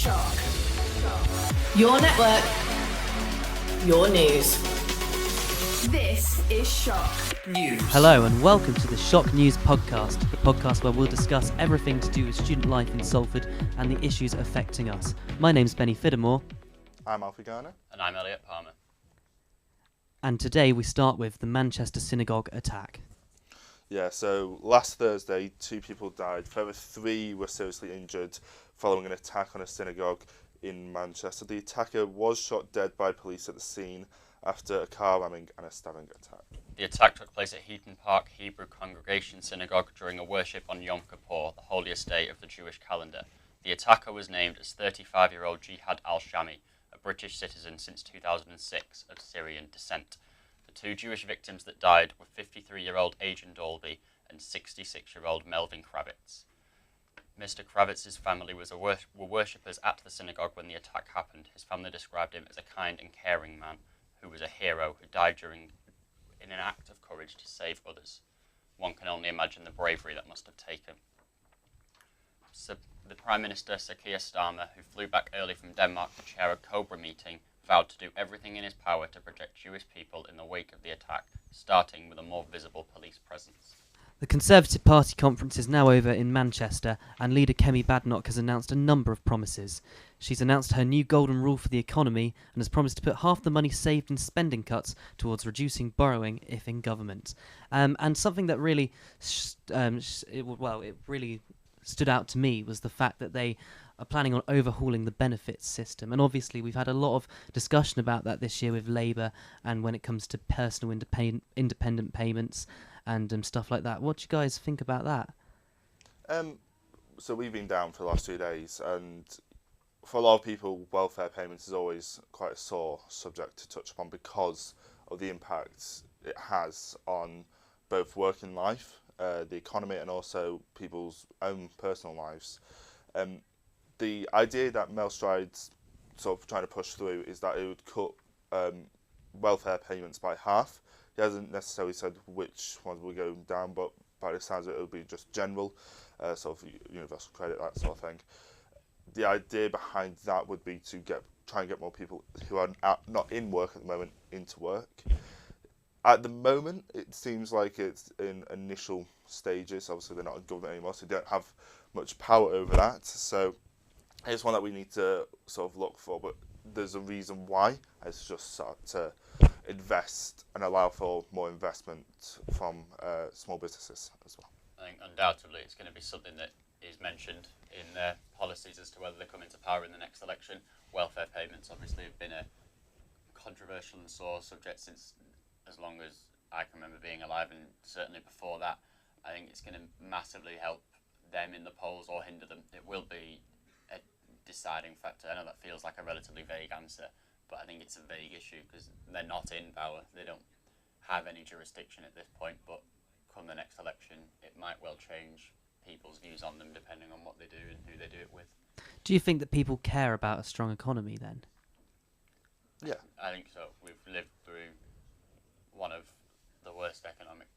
Shock. Your network. Your news. This is Shock News. Hello and welcome to the Shock News podcast, the podcast where we'll discuss everything to do with student life in Salford and the issues affecting us. My name's Benny Fiddimore. I'm Alfie Garner. And I'm Elliot Palmer. And today we start with the Manchester synagogue attack. Yeah, so last Thursday, 2 people died. Further 3 were seriously injured following an attack on a synagogue in Manchester. The attacker was shot dead by police at the scene after a car ramming and a stabbing attack. The attack took place at Heaton Park Hebrew Congregation Synagogue during a worship on Yom Kippur, the holiest day of the Jewish calendar. The attacker was named as 35-year-old Jihad al-Shami, a British citizen since 2006 of Syrian descent. The 2 Jewish victims that died were 53-year-old Adrian Dolby and 66-year-old Melvin Kravitz. Mr. Kravitz's family were worshippers at the synagogue when the attack happened. His family described him as a kind and caring man who was a hero who died in an act of courage to save others. One can only imagine the bravery that must have taken. So, the Prime Minister, Sir Keir Starmer, who flew back early from Denmark to chair a Cobra meeting, vowed to do everything in his power to protect Jewish people in the wake of the attack, starting with a more visible police presence. The Conservative Party conference is now over in Manchester, and leader Kemi Badenoch has announced a number of promises. She's announced her new golden rule for the economy and has promised to put half the money saved in spending cuts towards reducing borrowing if in government. And something that really, it really stood out to me was the fact that they are planning on overhauling the benefits system. And obviously we've had a lot of discussion about that this year with Labour and when it comes to personal independent payments and stuff like that. What do you guys think about that? So we've been down for the last 2 days, and for a lot of people, welfare payments is always quite a sore subject to touch upon because of the impact it has on both working life, the economy, and also people's own personal lives. The idea that Mel Stride's sort of trying to push through is that it would cut welfare payments by half. He hasn't necessarily said which ones will go down, but by the sounds of it, it'll be just general, sort of universal credit, that sort of thing. The idea behind that would be to try and get more people who are not in work at the moment into work. At the moment, it seems like it's in initial stages. Obviously, they're not in government anymore, so they don't have much power over that. So it's one that we need to sort of look for, but there's a reason why. It's just start to invest and allow for more investment from small businesses as well. I think undoubtedly it's going to be something that is mentioned in their policies as to whether they come into power in the next election. Welfare payments obviously have been a controversial and sore subject since as long as I can remember being alive, and certainly before that. I think it's going to massively help them in the polls or hinder them. It will be a deciding factor. I know that feels like a relatively vague answer, but I think it's a vague issue because they're not in power. They don't have any jurisdiction at this point, but come the next election, it might well change people's views on them depending on what they do and who they do it with. Do you think that people care about a strong economy then? Yeah. I think so. We've lived through one of the worst economic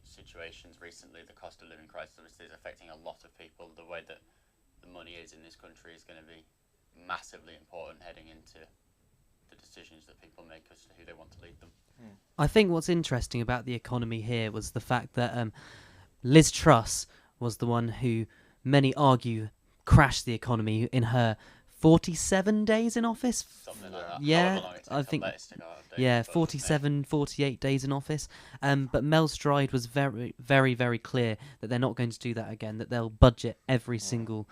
situations recently. The cost of living crisis obviously is affecting a lot of people. The way that the money is in this country is going to be massively important heading into the decisions that people make as to who they want to lead them. I think what's interesting about the economy here was the fact that Liz Truss was the one who many argue crashed the economy in her 47 days in office. Something like that. Yeah, However long it takes I think. Albertus to go out of date, Yeah, but, 47, 48 days in office. But Mel Stride was very, very, very clear that they're not going to do that again, that they'll budget every single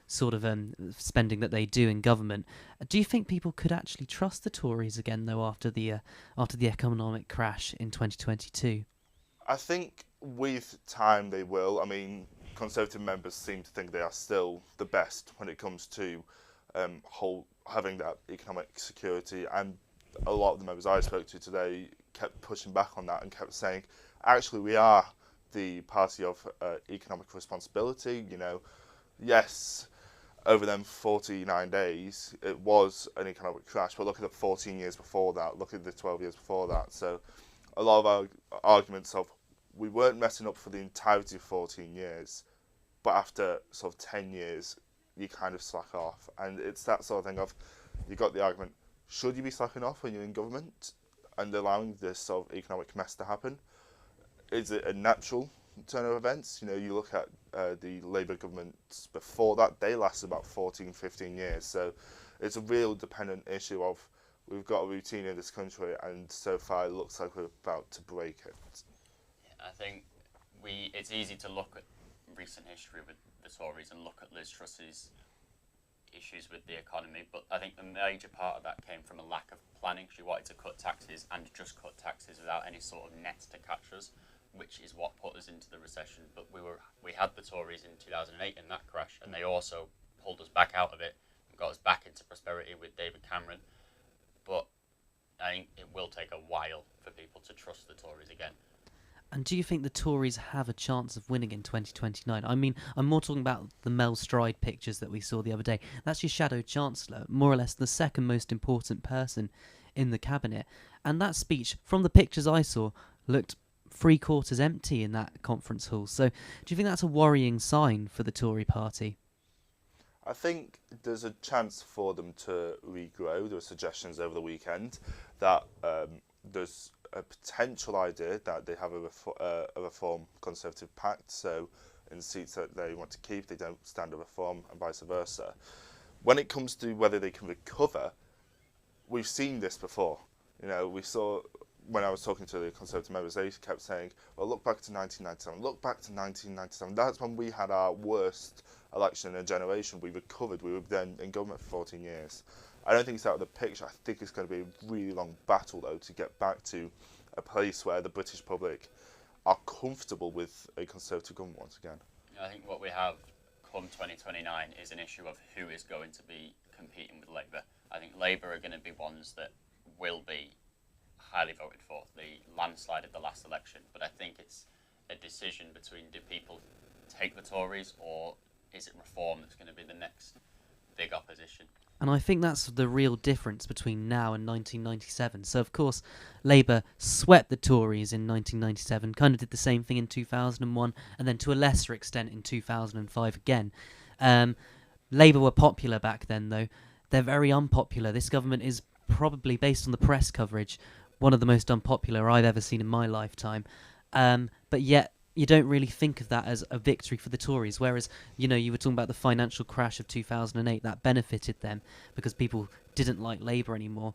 sort of spending that they do in government. Do you think people could actually trust the Tories again, though, after the economic crash in 2022? I think with time they will. I mean, Conservative members seem to think they are still the best when it comes to having that economic security, and a lot of the members I spoke to today kept pushing back on that and kept saying, actually, we are the party of economic responsibility. Yes, over them 49 days, it was an economic crash, but look at the 14 years before that, look at the 12 years before that. So a lot of our arguments of we weren't messing up for the entirety of 14 years, but after sort of 10 years, you kind of slack off. And it's that sort of thing of, you got the argument, should you be slacking off when you're in government and allowing this sort of economic mess to happen? Is it a natural turn of events? You know, you look at the Labour governments before that, they lasted about 14, 15 years. So it's a real dependent issue of, we've got a routine in this country, and so far it looks like we're about to break it. I think it's easy to look at recent history with the Tories and look at Liz Truss's issues with the economy, but I think the major part of that came from a lack of planning. She wanted to cut taxes and just cut taxes without any sort of net to catch us, which is what put us into the recession. But we had the Tories in 2008 in that crash, and they also pulled us back out of it and got us back into prosperity with David Cameron. But I think it will take a while for people to trust the Tories again. And do you think the Tories have a chance of winning in 2029? I mean, I'm more talking about the Mel Stride pictures that we saw the other day. That's your Shadow Chancellor, more or less the second most important person in the cabinet. And that speech, from the pictures I saw, looked 3/4 empty in that conference hall. So do you think that's a worrying sign for the Tory party? I think there's a chance for them to regrow. There were suggestions over the weekend that there's a potential idea that they have a reform Conservative pact, so in seats that they want to keep, they don't stand a reform, and vice versa. When it comes to whether they can recover, we've seen this before. You know, we saw, when I was talking to the Conservative members, they kept saying, well, look back to 1997, look back to 1997. That's when we had our worst election in a generation. We recovered. We were then in government for 14 years. I don't think it's out of the picture. I think it's going to be a really long battle, though, to get back to a place where the British public are comfortable with a Conservative government once again. I think what we have come 2029 is an issue of who is going to be competing with Labour. I think Labour are going to be ones that will be highly voted for, the landslide of the last election. But I think it's a decision between, do people take the Tories, or is it Reform that's going to be the next big opposition? And I think that's the real difference between now and 1997. So, of course, Labour swept the Tories in 1997, kind of did the same thing in 2001, and then to a lesser extent in 2005 again. Labour were popular back then, though. They're very unpopular. This government is probably, based on the press coverage, one of the most unpopular I've ever seen in my lifetime. But yet, you don't really think of that as a victory for the Tories, whereas, you know, you were talking about the financial crash of 2008, that benefited them because people didn't like Labour anymore.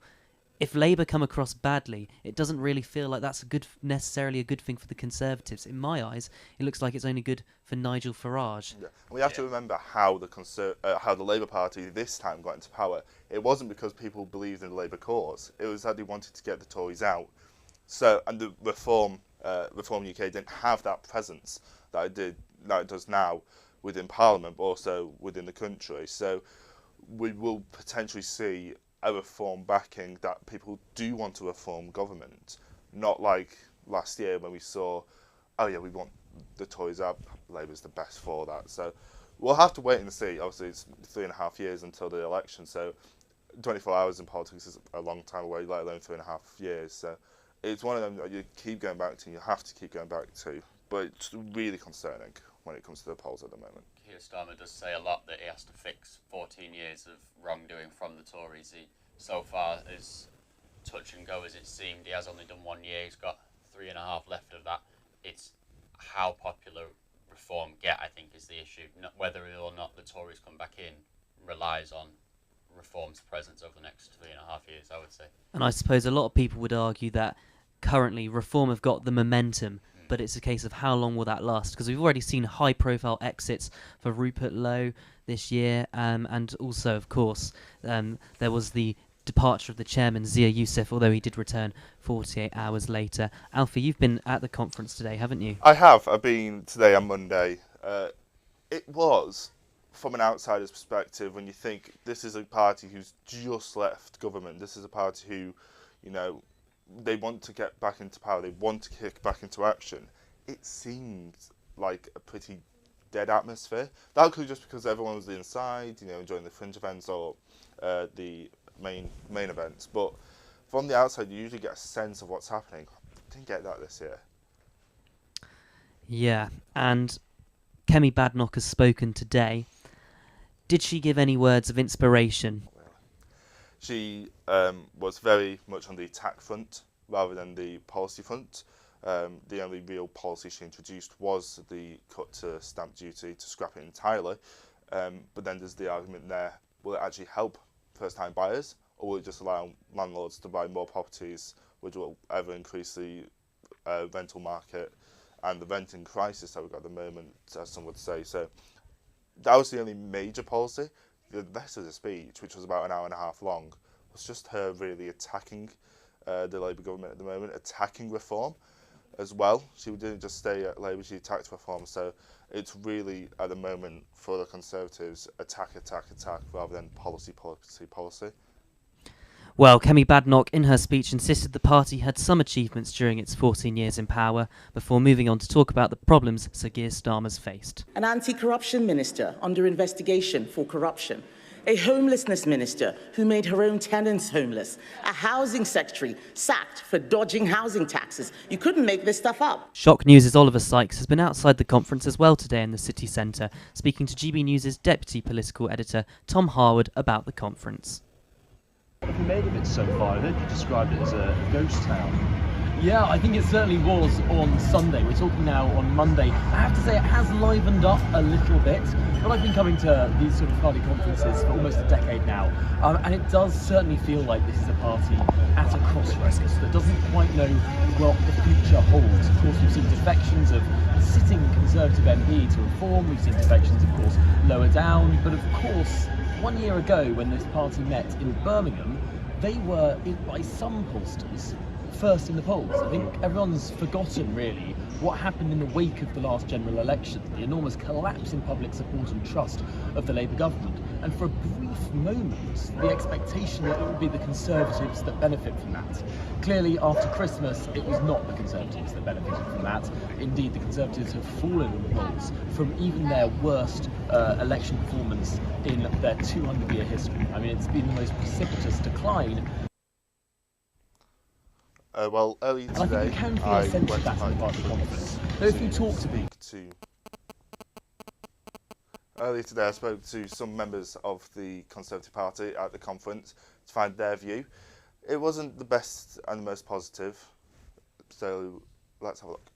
If Labour come across badly, it doesn't really feel like that's necessarily a good thing for the Conservatives. In my eyes, it looks like it's only good for Nigel Farage. Yeah. And we have to remember how the Labour Party this time got into power. It wasn't because people believed in the Labour cause. It was that they wanted to get the Tories out. So, and the Reform UK didn't have that presence that it does now within Parliament, but also within the country. So we will potentially see a reform backing that people do want to reform government, not like last year when we saw, oh yeah, we want the Tories out, Labour's the best for that. So we'll have to wait and see. Obviously, it's 3.5 years until the election, so 24 hours in politics is a long time away, let alone 3.5 years. So it's one of them that you keep going back to, and you have to keep going back to. But it's really concerning when it comes to the polls at the moment. Keir Starmer does say a lot that he has to fix 14 years of wrongdoing from the Tories. He, so far, as touch and go as it seemed, he has only done 1 year. He's got 3.5 left of that. It's how popular Reform get, I think, is the issue. Not whether or not the Tories come back in relies on Reform's presence over the next 3.5 years, I would say. And I suppose a lot of people would argue that currently Reform have got the momentum, but it's a case of how long will that last, because we've already seen high-profile exits for Rupert Lowe this year, and also, of course, there was the departure of the chairman, Zia Youssef, although he did return 48 hours later. Alfie, you've been at the conference today, haven't you? I have. I've been today on Monday. It was, from an outsider's perspective, when you think this is a party who's just left government, this is a party who, you know, they want to get back into power, they want to kick back into action. It seemed like a pretty dead atmosphere. That could be just because everyone was inside, you know, enjoying the fringe events or the main events. But from the outside, you usually get a sense of what's happening. Didn't get that this year. Yeah, and Kemi Badenoch has spoken today. Did she give any words of inspiration? She was very much on the attack front rather than the policy front. The only real policy she introduced was the cut to stamp duty, to scrap it entirely. But then there's the argument there, will it actually help first-time buyers, or will it just allow landlords to buy more properties, which will ever increase the rental market and the renting crisis that we've got at the moment, as some would say. So that was the only major policy. The rest of the speech, which was about an hour and a half long, was just her really attacking the Labour government at the moment, attacking reform as well. She didn't just stay at Labour, she attacked reform. So it's really, at the moment, for the Conservatives, attack, attack, attack, rather than policy, policy, policy. Well, Kemi Badenoch in her speech insisted the party had some achievements during its 14 years in power, before moving on to talk about the problems Sir Keir Starmer's faced. An anti-corruption minister under investigation for corruption, a homelessness minister who made her own tenants homeless, a housing secretary sacked for dodging housing taxes. You couldn't make this stuff up. Shock News' Oliver Sykes has been outside the conference as well today in the city centre, speaking to GB News' deputy political editor Tom Harwood about the conference. What have you made of it so far? I heard you described it as a ghost town. Yeah, I think it certainly was on Sunday. We're talking now on Monday. I have to say it has livened up a little bit, but I've been coming to these sort of party conferences for almost a decade now, and it does certainly feel like this is a party at a crossroads that doesn't quite know what the future holds. Of course, we've seen defections of sitting Conservative MP to reform. We've seen defections, of course, lower down. But of course, 1 year ago when this party met in Birmingham, they were, by some pollsters, first in the polls. I think everyone's forgotten, really, what happened in the wake of the last general election, the enormous collapse in public support and trust of the Labour government. And for a brief moment, the expectation that it would be the Conservatives that benefit from that. Clearly, after Christmas, it was not the Conservatives that benefited from that. Indeed, the Conservatives have fallen in the polls from even their worst election performance in their 200-year history. I mean, it's been the most precipitous decline. Well, earlier today, I went to conference. If you talk to people. Earlier today, I spoke to some members of the Conservative Party at the conference to find their view. It wasn't the best and the most positive, so let's have a look.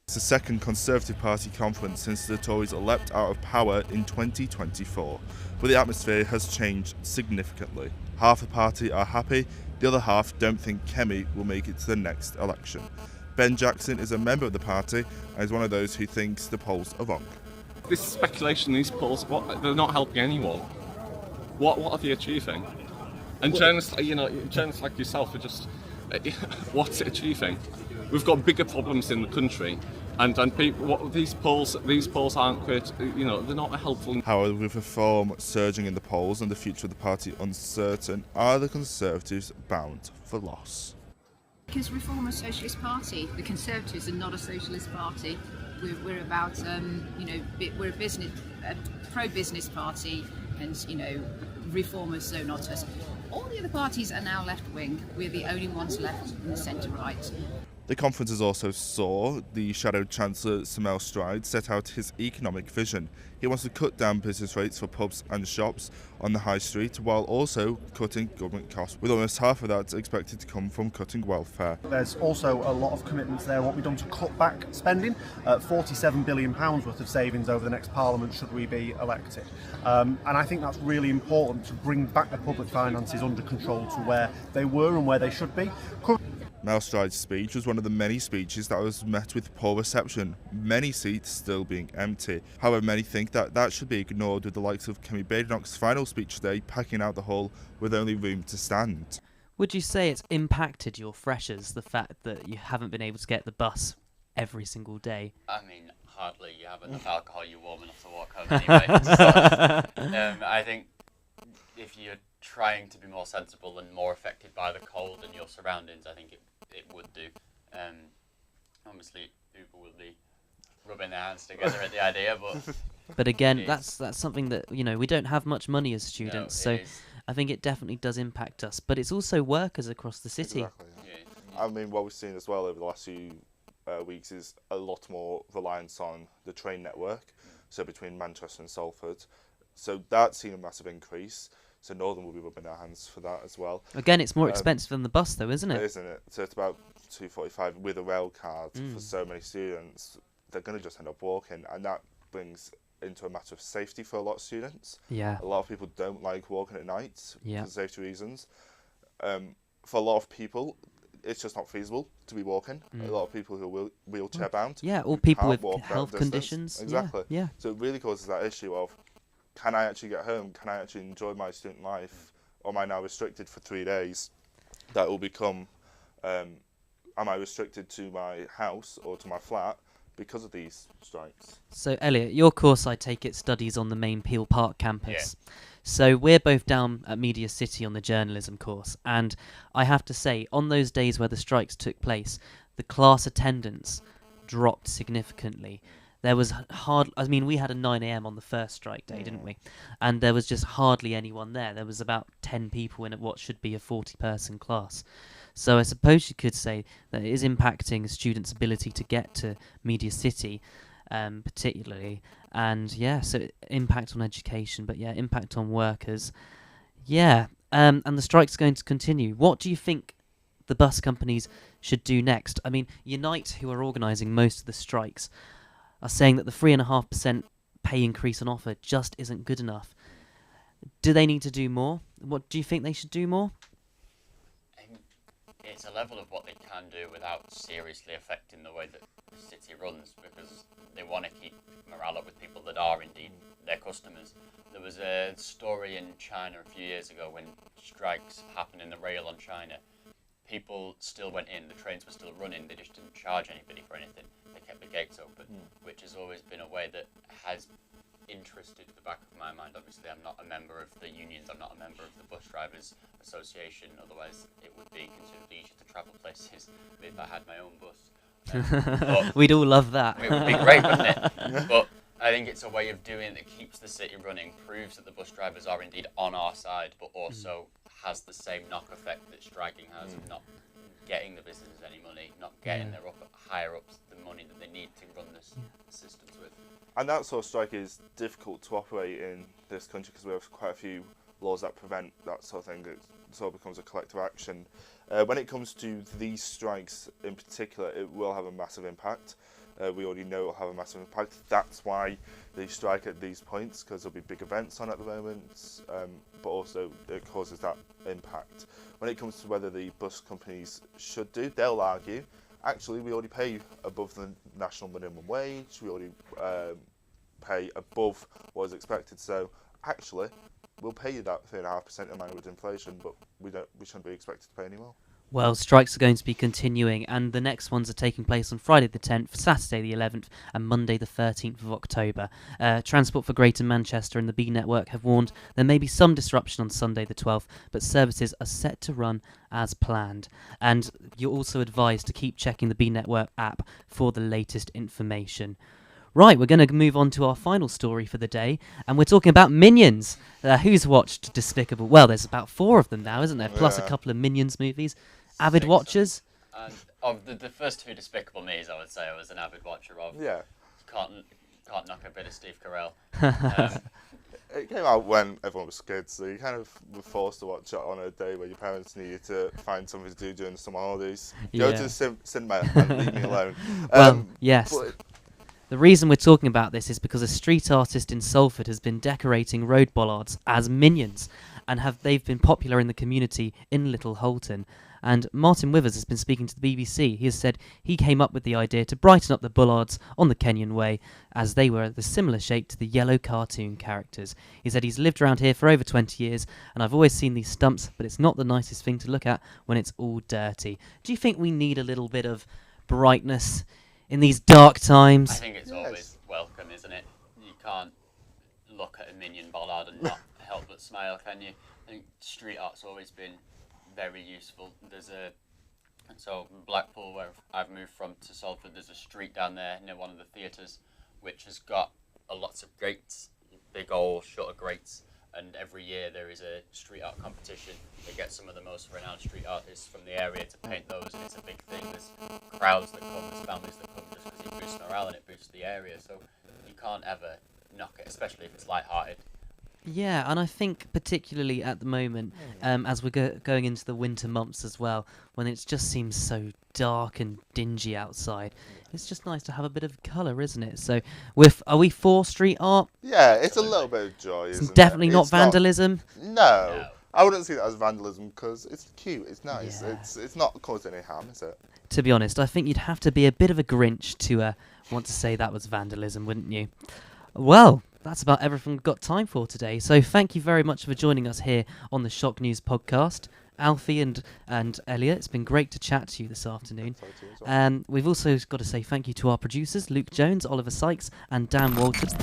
It's the second Conservative Party conference since the Tories leapt out of power in 2024, but the atmosphere has changed significantly. Half the party are happy, the other half don't think Kemi will make it to the next election. Ben Jackson is a member of the party and is one of those who thinks the polls are wrong. This speculation, these polls, they're not helping anyone. What are they achieving? And journalists, journalists like yourself are just, what's it achieving? We've got bigger problems in the country, and people, these polls aren't great. They're not helpful. However, with reform surging in the polls and the future of the party uncertain, are the Conservatives bound for loss? Because Reform are a socialist party. The Conservatives are not a socialist party. We're about, we're a pro-business party, and reformers, so not us. All the other parties are now left-wing. We're the only ones left in the centre-right. The conferences also saw the Shadow Chancellor Sir Mel Stride set out his economic vision. He wants to cut down business rates for pubs and shops on the high street while also cutting government costs, with almost half of that expected to come from cutting welfare. There's also a lot of commitments there, what we've done to cut back spending, £47 billion worth of savings over the next Parliament should we be elected. And I think that's really important to bring back the public finances under control to where they were and where they should be. Mel Stride's speech was one of the many speeches that was met with poor reception, many seats still being empty. However, many think that should be ignored, with the likes of Kemi Badenoch's final speech today packing out the hall with only room to stand. Would you say it's impacted your freshers, the fact that you haven't been able to get the bus every single day? I mean, hardly. You have enough alcohol, you're warm enough to walk home anyway. So, I think if you're trying to be more sensible and more affected by the cold and your surroundings, I think it would do. Obviously, people will be rubbing their hands together at the idea, but again, that's something that we don't have much money as students, so I think it definitely does impact us. But it's also workers across the city. Exactly, yeah. I mean, what we've seen as well over the last few weeks is a lot more reliance on the train network. so between Manchester and Salford. So that's seen a massive increase. So Northern will be rubbing their hands for that as well. Again, it's more expensive than the bus, though, isn't it? Isn't it? So it's about £2.45 with a rail card for so many students. They're going to just end up walking, and that brings into a matter of safety for a lot of students. Yeah. A lot of people don't like walking at night Yeah. for safety reasons. For a lot of people, it's just not feasible to be walking. A lot of people who are wheelchair bound. Yeah, or people with walk that health distance. conditions. Exactly. Yeah. So it really causes that issue of, can I actually get home? Can I actually enjoy my student life? Or am I now restricted for 3 days? That will become, am I restricted to my house or to my flat because of these strikes? So, Elliot, your course, I take it, studies on the main Peel Park campus. Yeah. So we're both down at Media City on the journalism course, and I have to say, on those days where the strikes took place, the class attendance dropped significantly. There was we had a 9 a.m. on the first strike day, didn't we? And there was just hardly anyone there. There was about 10 people in what should be a 40-person class. So I suppose you could say that it is impacting students' ability to get to Media City, particularly. And so impact on education, but impact on workers. And the strike's going to continue. What do you think the bus companies should do next? I mean, Unite, who are organising most of the strikes, are saying that the 3.5% pay increase on offer just isn't good enough. Do they need to do more? What do you think they should do more? It's a level of what they can do without seriously affecting the way that the city runs, because they want to keep morale up with people that are indeed their customers. There was a story in China a few years ago when strikes happened in the rail on China. People still went in, the trains were still running, they just didn't charge anybody for anything. They kept the gates open, which has always been a way that has interested the back of my mind. Obviously, I'm not a member of the unions, I'm not a member of the Bus Drivers Association, otherwise it would be considerably easier to travel places if I had my own bus. We'd all love that. It would be great, wouldn't it? But I think it's a way of doing it that keeps the city running, proves that the bus drivers are indeed on our side, but also has the same knock effect that striking has of not getting the businesses any money, not getting their higher ups the money that they need to run this systems with. And that sort of strike is difficult to operate in this country because we have quite a few laws that prevent that sort of thing. It sort of becomes a collective action. When it comes to these strikes in particular, it will have a massive impact. We already know it will have a massive impact. That's why they strike at these points, because there'll be big events on at the moment, but also it causes that impact. When it comes to whether the bus companies should do, they'll argue, actually we already pay above the national minimum wage, we already pay above what is expected, so actually we'll pay you that 3.5% in line with inflation, but we shouldn't be expected to pay any more. Well, strikes are going to be continuing, and the next ones are taking place on Friday the 10th, Saturday the 11th, and Monday the 13th of October. Transport for Greater Manchester and the B Network have warned there may be some disruption on Sunday the 12th, but services are set to run as planned. And you're also advised to keep checking the B Network app for the latest information. Right, we're going to move on to our final story for the day, and we're talking about Minions. Who's watched Despicable? Well, there's about 4 of them now, isn't there? Plus a couple of Minions movies. Avid watchers? And of the first 2 Despicable Me's, I would say I was an avid watcher of. Yeah. Can't knock a bit of Steve Carell. It came out when everyone was kids, so you kind of were forced to watch it on a day where your parents needed to find something to do during the summer holidays. Go to the cinema and leave me alone. Well, yes. The reason we're talking about this is because a street artist in Salford has been decorating road bollards as minions, and they've been popular in the community in Little Holton. And Martin Withers has been speaking to the BBC. He has said he came up with the idea to brighten up the bollards on the Kenyon Way, as they were the similar shape to the yellow cartoon characters. He said he's lived around here for over 20 years, and I've always seen these stumps, but it's not the nicest thing to look at when it's all dirty. Do you think we need a little bit of brightness in these dark times? I think it's always welcome, isn't it? You can't look at a minion bollard and not help but smile, can you? I think street art's always been very useful. So Blackpool, where I've moved from, to Salford, there's a street down there near one of the theatres which has got lots of grates, big old shutter grates, and every year there is a street art competition. They get some of the most renowned street artists from the area to paint those, and it's a big thing. There's crowds that come, there's families that come just because it boosts morale and it boosts the area. So you can't ever knock it, especially if it's light-hearted. Yeah, and I think particularly at the moment, as we're going into the winter months as well, when it just seems so dark and dingy outside, it's just nice to have a bit of colour, isn't it? So, are we for street art? Yeah, it's a little bit of joy, It's isn't definitely it? not It's vandalism. No, I wouldn't see that as vandalism because it's cute, it's nice, Yeah. it's not causing any harm, is it? To be honest, I think you'd have to be a bit of a Grinch to want to say that was vandalism, wouldn't you? Well, that's about everything we've got time for today. So thank you very much for joining us here on the Shock News podcast. Alfie and Elliot, it's been great to chat to you this afternoon. And we've also got to say thank you to our producers, Luke Jones, Oliver Sykes and Dan Walters.